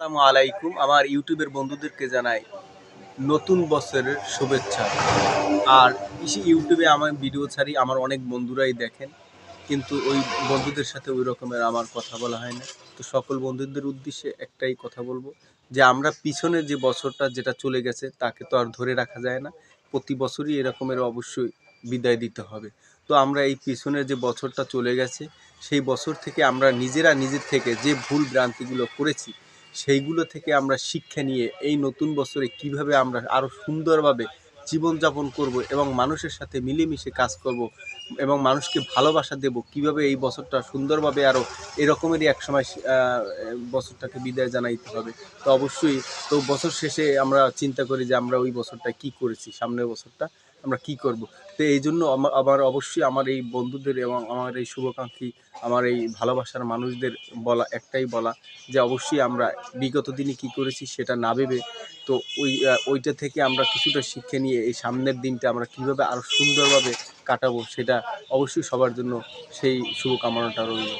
আসসালামু আলাইকুম। আমার ইউটিউবের বন্ধুদেরকে জানাই নতুন বছরের শুভেচ্ছা। আর ইউটিউবে আমার ভিডিও ছাড়ি, আমার অনেক বন্ধুরাই দেখেন, কিন্তু ওই বন্ধুদের সাথে ওই রকমের আমার কথা বলা হয় না। তো সকল বন্ধুদের উদ্দেশ্যে একটাই কথা বলবো, যে আমরা পিছনের যে বছরটা যেটা চলে গেছে তাকে তো আর ধরে রাখা যায় না। প্রতি বছরই এরকমের অবশ্যই বিদায় দিতে হবে। তো আমরা এই পিছনের যে বছরটা চলে গেছে, সেই বছর থেকে আমরা নিজের থেকে যে ভুল ভ্রান্তিগুলো করেছি, সেইগুলো থেকে আমরা শিক্ষা নিয়ে এই নতুন বছরে কিভাবে আমরা আরও সুন্দরভাবে জীবনযাপন করব এবং মানুষের সাথে মিলেমিশে কাজ করব এবং মানুষকে ভালোবাসা দেব, কিভাবে এই বছরটা সুন্দরভাবে আরও এরকমেরই একসময় বছরটাকে বিদায় জানাইতে হবে। তো অবশ্যই তো বছর শেষে আমরা চিন্তা করি যে আমরা ওই বছরটা কি করেছি, সামনের বছরটা আমরা কি করব। তো এই জন্য আমার অবশ্যই আমার এই বন্ধুদের এবং আমার এই শুভাকাঙ্ক্ষী, আমার এই ভালোবাসার মানুষদের একটাই বলা, যে অবশ্যই আমরা বিগত দিনে কি করেছি সেটা না ভেবে, তো ওইটা থেকে আমরা কিছুটা শিক্ষা নিয়ে এই সামনের দিনটা আমরা কীভাবে আরও সুন্দরভাবে কাটাবো, সেটা অবশ্যই সবার জন্য সেই শুভকামনাটা রইল।